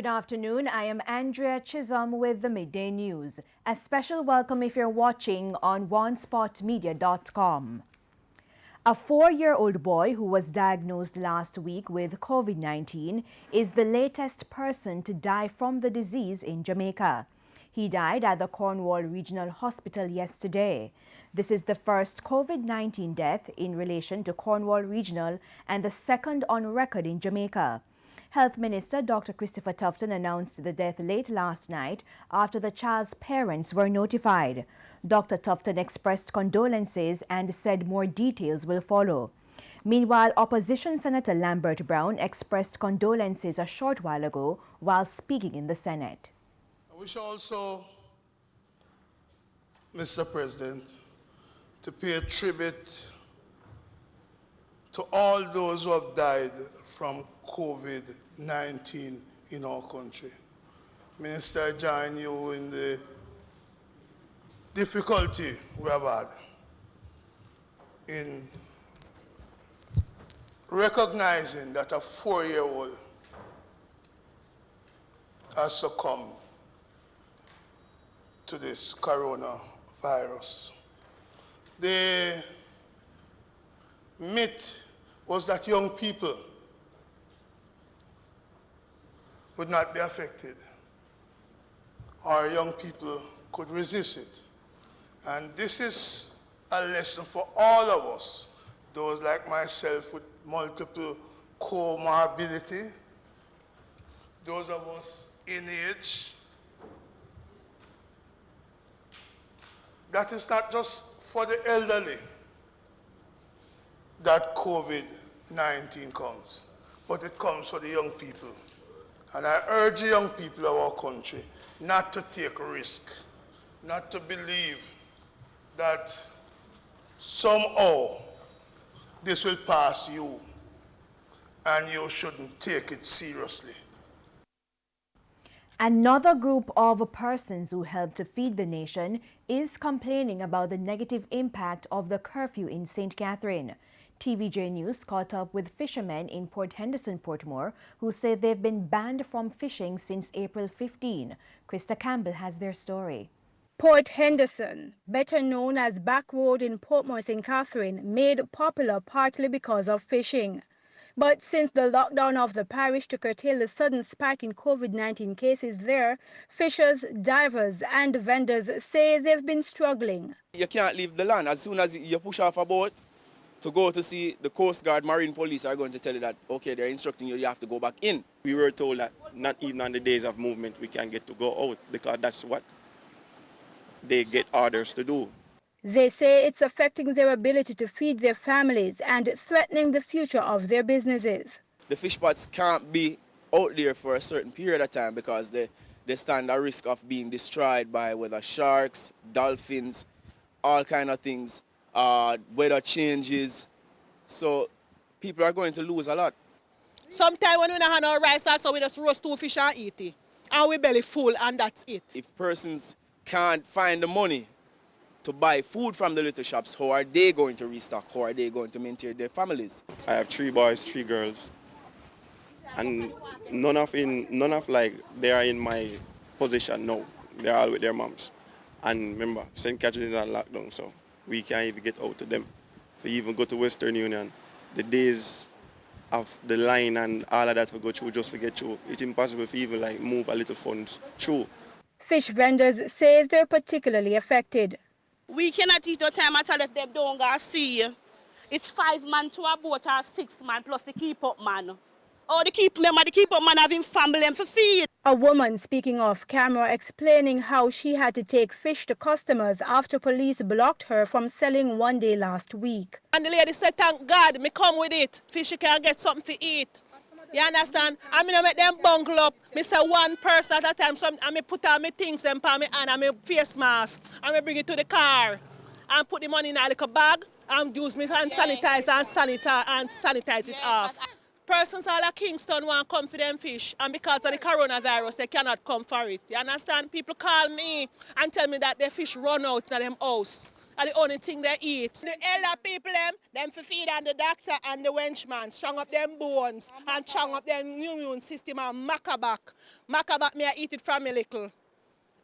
Good afternoon. I am Andrea Chisholm with the Midday News. A special welcome if you're watching on onespotmedia.com. A 4-year-old boy who was diagnosed last week with Covid-19 is the latest person to die from the disease in Jamaica. He died at the Cornwall Regional Hospital yesterday. This is the first Covid-19 death in relation to Cornwall Regional and the second on record in Jamaica. Health Minister Dr. Christopher Tufton announced the death late last night after the child's parents were notified. Dr. Tufton expressed condolences and said more details will follow. Meanwhile, Opposition Senator Lambert Brown expressed condolences a short while ago while speaking in the Senate. I wish also, Mr. President, to pay a tribute to all those who have died from COVID-19 in our country. Minister, I join you in the difficulty we have had in recognizing that a 4-year-old has succumbed to this coronavirus. The myth was that young people would not be affected, or young people could resist it. And this is a lesson for all of us, those like myself with multiple comorbidity, those of us in age. That is not just for the elderly that COVID-19 comes, but it comes for the young people. And I urge the young people of our country not to take a risk, not to believe that somehow this will pass you and you shouldn't take it seriously. Another group of persons who helped to feed the nation is complaining about the negative impact of the curfew in St. Catherine. TVJ News caught up with fishermen in Port Henderson, Portmore, who say they've been banned from fishing since April 15. Krista Campbell has their story. Port Henderson, better known as Back Road in Portmore, St. Catherine, made popular partly because of fishing. But since the lockdown of the parish to curtail the sudden spike in COVID-19 cases there, fishers, divers and vendors say they've been struggling. You can't leave the land. As soon as you push off a boat to go to sea, the Coast Guard, Marine Police are going to tell you that, okay, they're instructing you, you have to go back in. We were told that not even on the days of movement we can get to go out, because that's what they get orders to do. They say it's affecting their ability to feed their families and threatening the future of their businesses. The fish pots can't be out there for a certain period of time because they stand a risk of being destroyed by whether sharks, dolphins, all kind of things, weather changes. So people are going to lose a lot. Sometimes when we don't have no rice, so we just roast 2 fish and eat it. And we belly full and that's it. If persons can't find the money to buy food from the little shops, how are they going to restock? How are they going to maintain their families? I have 3 boys, 3 girls, and none of like they are in my position now. They're all with their moms. And remember, St. Catherine is on lockdown, so we can't even get out to them. If we even go to Western Union, the days of the line and all of that we go through just to get through, it's impossible to even like move a little funds through. Fish vendors say they're particularly affected. We cannot eat no time at all if them don't go see. It's 5 man to a boat or 6 man plus the keep up man. Oh, the keep up man having family them for feed. A woman speaking off camera explaining how she had to take fish to customers after police blocked her from selling one day last week. And the lady said, thank God, me come with it. Fish can get something to eat. You understand? I mean, I make them bungle up. Me say one person at a time. So I me put on my things them on me and I me face mask. I me bring it to the car and put the money in a little bag and use me hand sanitizer and sanitize it off. Persons all at Kingston want to come for them fish, and because of the coronavirus, they cannot come for it. You understand? People call me and tell me that their fish run out in them house. are the only thing they eat. The elder people, them for feed on the doctor and the wenchman, strong up them bones and strong up them immune system and macabac. Macabac, me I eat it from a little.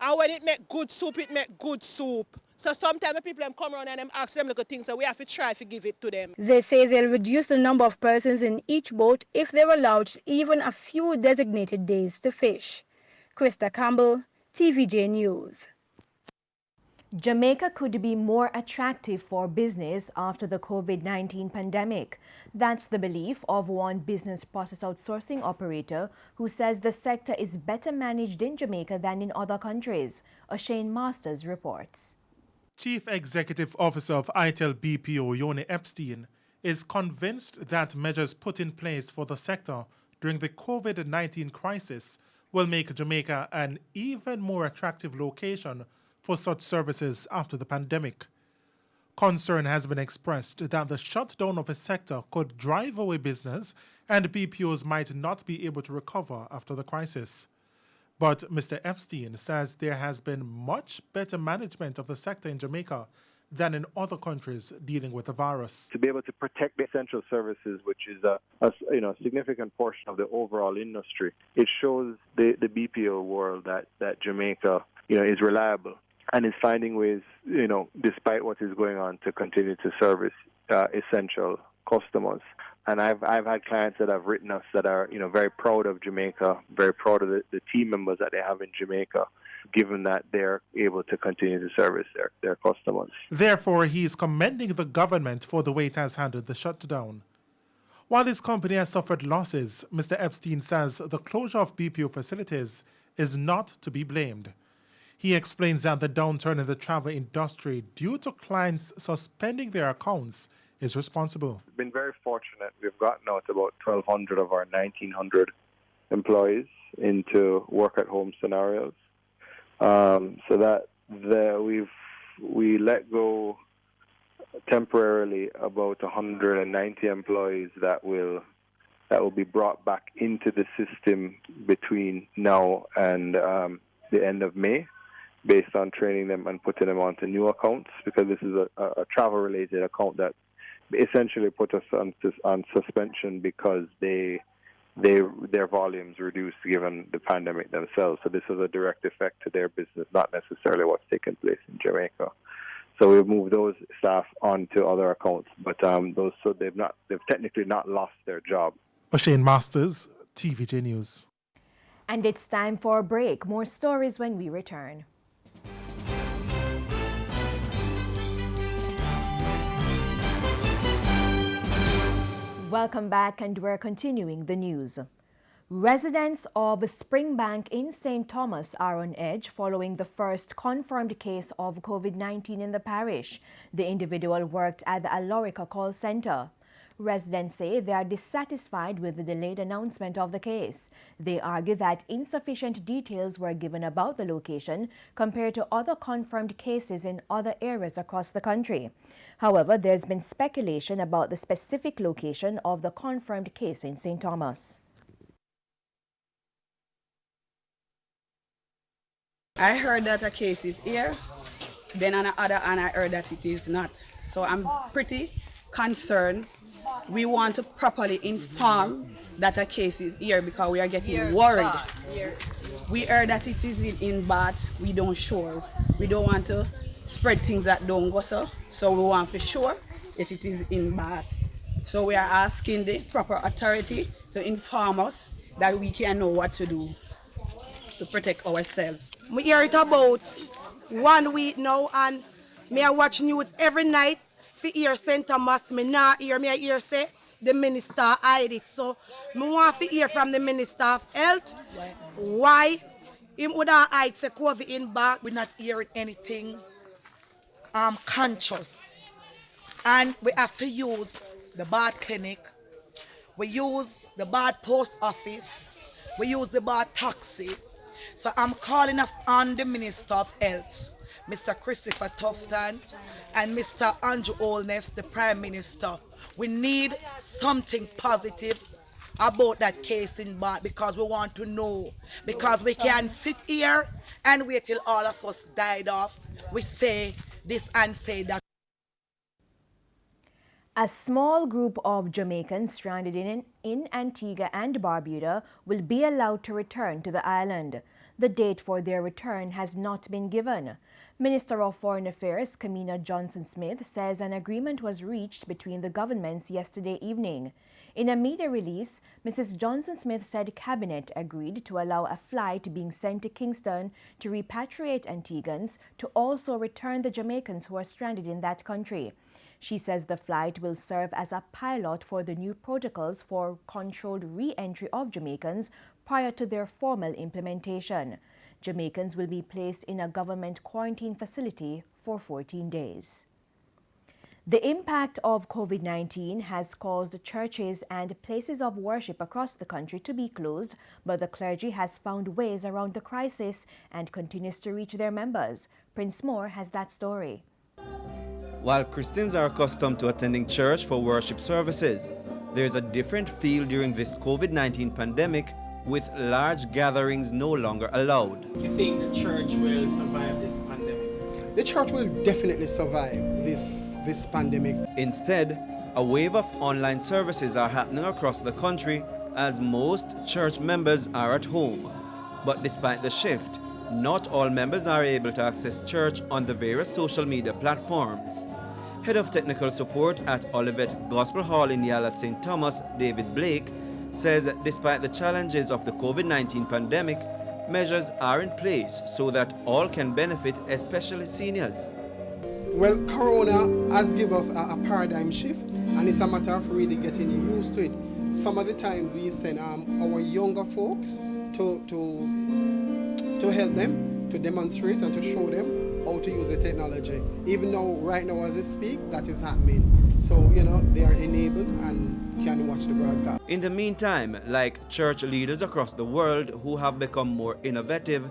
And when it make good soup, it make good soup. So sometimes the people come around and them ask them little things, so we have to try to give it to them. They say they'll reduce the number of persons in each boat if they're allowed even a few designated days to fish. Krista Campbell, TVJ News. Jamaica could be more attractive for business after the COVID-19 pandemic. That's the belief of one business process outsourcing operator who says the sector is better managed in Jamaica than in other countries. O'Shane Masters reports. Chief Executive Officer of ITEL BPO, Yoni Epstein, is convinced that measures put in place for the sector during the COVID-19 crisis will make Jamaica an even more attractive location for such services after the pandemic. Concern has been expressed that the shutdown of a sector could drive away business and BPOs might not be able to recover after the crisis. But Mr. Epstein says there has been much better management of the sector in Jamaica than in other countries dealing with the virus. To be able to protect the essential services, which is a significant portion of the overall industry, it shows the BPO world that Jamaica is reliable and is finding ways, despite what is going on, to continue to service essential customers. And I've had clients that have written us that are very proud of Jamaica, very proud of the team members that they have in Jamaica, given that they're able to continue to service their customers. Therefore, he is commending the government for the way it has handled the shutdown. While his company has suffered losses, Mr. Epstein says the closure of BPO facilities is not to be blamed. He explains that the downturn in the travel industry due to clients suspending their accounts is responsible. We've been very fortunate. We've gotten out about 1,200 of our 1,900 employees into work-at-home scenarios. So that we let go temporarily about 190 employees that will be brought back into the system between now and the end of May, based on training them and putting them onto new accounts, because this is a travel-related account that essentially put us on suspension because their volumes reduced given the pandemic themselves. So this was a direct effect to their business, not necessarily what's taken place in Jamaica. So we've moved those staff onto other accounts, but they've technically not lost their job. O'Shane Masters, TVJ News. And it's time for a break. More stories when we return. Welcome back, and we're continuing the news. Residents of Springbank in St. Thomas are on edge following the first confirmed case of COVID-19 in the parish. The individual worked at the Alorica call center. Residents say they are dissatisfied with the delayed announcement of the case. They argue that insufficient details were given about the location compared to other confirmed cases in other areas across the country. However, there's been speculation about the specific location of the confirmed case in St. Thomas. I heard that a case is here, then on the other hand I heard that it is not. So I'm pretty concerned. We want to properly inform that a case is here because we are getting worried. We heard that it is in Bath, we don't sure. We don't want to spread things that don't go so we want for sure if it is in Bath. So we are asking the proper authority to inform us that we can know what to do to protect ourselves. We hear it about 1 week now, and me I watch news every night for hear St. Thomas. Me not hear, me I hear say the minister hide it. So me want to hear from the Minister of Health why him would have hide say COVID in back. We're not hearing anything conscious, and we have to use the Bath Clinic, we use the Bath Post Office, we use the Bath Taxi. So I'm calling on the Minister of Health, Mr. Christopher Tufton, and Mr. Andrew Holness, the Prime Minister. We need something positive about that case in Bath because we want to know. Because we can't sit here and wait till all of us died off. We say this and say that. A small group of Jamaicans stranded in Antigua and Barbuda will be allowed to return to the island. The date for their return has not been given. Minister of Foreign Affairs Kamina Johnson-Smith says an agreement was reached between the governments yesterday evening. In a media release, Mrs. Johnson-Smith said Cabinet agreed to allow a flight being sent to Kingston to repatriate Antiguans to also return the Jamaicans who are stranded in that country. She says the flight will serve as a pilot for the new protocols for controlled re-entry of Jamaicans prior to their formal implementation. Jamaicans will be placed in a government quarantine facility for 14 days. The impact of COVID-19 has caused churches and places of worship across the country to be closed, but the clergy has found ways around the crisis and continues to reach their members. Prince Moore has that story. While Christians are accustomed to attending church for worship services, there's a different feel during this COVID-19 pandemic, with large gatherings no longer allowed. You think the church will survive this pandemic? The church will definitely survive this pandemic. Instead, a wave of online services are happening across the country as most church members are at home. But despite the shift, not all members are able to access church on the various social media platforms. Head of Technical Support at Olivet Gospel Hall in Yala St. Thomas, David Blake, says despite the challenges of the COVID-19 pandemic, measures are in place so that all can benefit, especially seniors. Well, Corona has given us a paradigm shift, and it's a matter of really getting used to it. Some of the time we send our younger folks to help them, to demonstrate and to show them how to use the technology. Even though right now as I speak, that is happening. So, they are enabled and can watch the broadcast. In the meantime, like church leaders across the world who have become more innovative,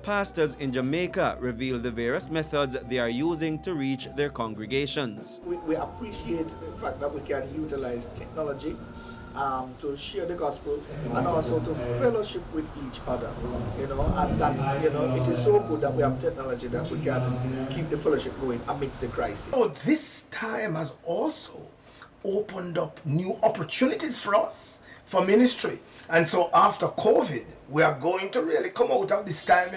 pastors in Jamaica reveal the various methods they are using to reach their congregations. We appreciate the fact that we can utilize technology to share the gospel and also to fellowship with each other, and that, it is so good that we have technology that we can keep the fellowship going amidst the crisis. So this time has also opened up new opportunities for us, for ministry. And so after COVID, we are going to really come out of this time,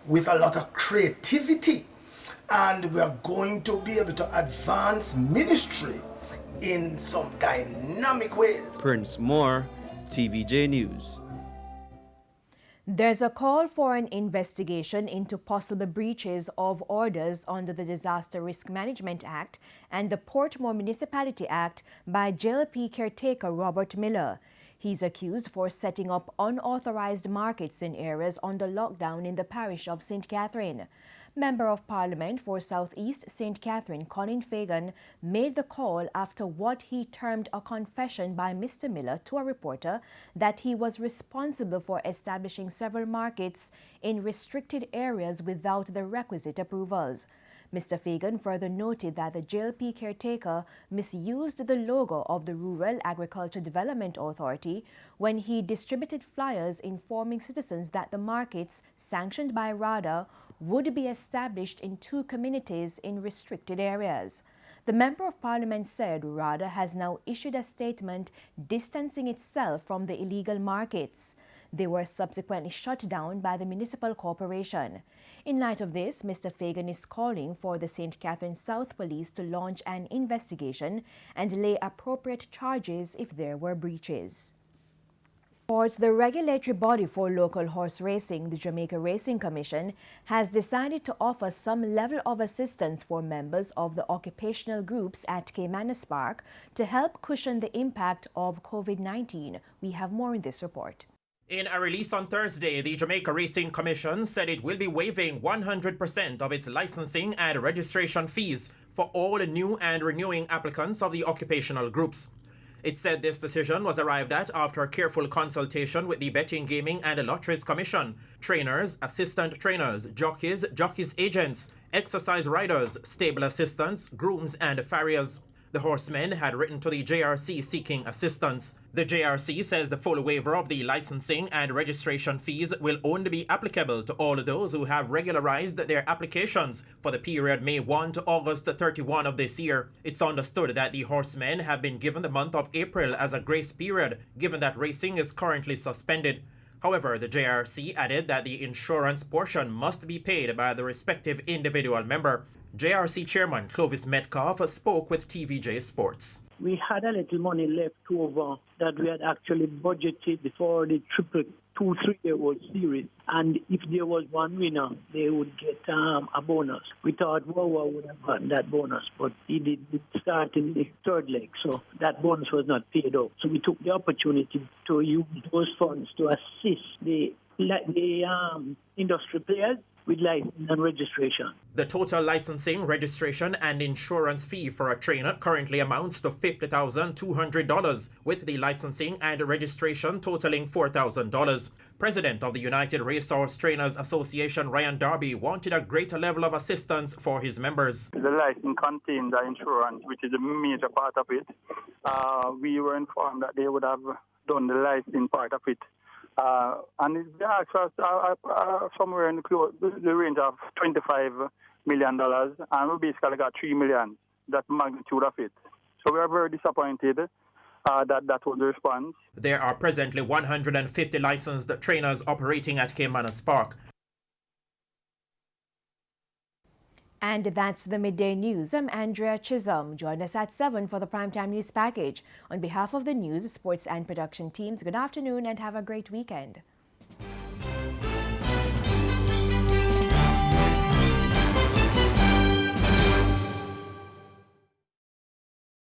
with a lot of creativity. And we are going to be able to advance ministry in some dynamic ways. Prince Moore, TVJ News. There's a call for an investigation into possible breaches of orders under the Disaster Risk Management Act and the Portmore Municipality Act by JLP caretaker Robert Miller. He's accused for setting up unauthorized markets in areas under lockdown in the parish of St. Catherine. Member of Parliament for South East St. Catherine, Colin Fagan, made the call after what he termed a confession by Mr. Miller to a reporter that he was responsible for establishing several markets in restricted areas without the requisite approvals. Mr. Fagan further noted that the JLP caretaker misused the logo of the Rural Agriculture Development Authority when he distributed flyers informing citizens that the markets, sanctioned by RADA, would be established in 2 communities in restricted areas. The Member of Parliament said RADA has now issued a statement distancing itself from the illegal markets. They were subsequently shut down by the municipal corporation. In light of this, Mr. Fagan is calling for the St. Catherine South Police to launch an investigation and lay appropriate charges if there were breaches. The regulatory body for local horse racing, the Jamaica Racing Commission, has decided to offer some level of assistance for members of the occupational groups at Caymanas Park to help cushion the impact of COVID-19. We have more in this report. In a release on Thursday, the Jamaica Racing Commission said it will be waiving 100% of its licensing and registration fees for all new and renewing applicants of the occupational groups. It said this decision was arrived at after careful consultation with the Betting, Gaming and Lotteries Commission, trainers, assistant trainers, jockeys agents, exercise riders, stable assistants, grooms and farriers. The horsemen had written to the JRC seeking assistance. The JRC says the full waiver of the licensing and registration fees will only be applicable to all those who have regularized their applications for the period May 1 to August 31 of this year. It's understood that the horsemen have been given the month of April as a grace period, given that racing is currently suspended. However, the JRC added that the insurance portion must be paid by the respective individual member. JRC Chairman Clovis Metcalf spoke with TVJ Sports. We had a little money left over that we had actually budgeted for the triple 2-3-year-old series. And if there was one winner, they would get a bonus. We thought Wawa would have gotten that bonus, but he did start in the third leg, so that bonus was not paid out. So we took the opportunity to use those funds to assist the industry players with license and registration. The total licensing, registration, and insurance fee for a trainer currently amounts to $50,200, with the licensing and registration totaling $4,000. President of the United Racehorse Trainers Association, Ryan Darby, wanted a greater level of assistance for his members. The license contains the insurance, which is a major part of it. We were informed that they would have done the licensing part of it. And they asked us somewhere in the range of $25 million, and we basically got $3 million. That's the magnitude of it. So we are very disappointed that was the response. There are presently 150 licensed trainers operating at Caymanas Park. And that's the Midday News. I'm Andrea Chisholm. Join us at 7 for the Primetime News Package. On behalf of the news, sports and production teams, good afternoon and have a great weekend.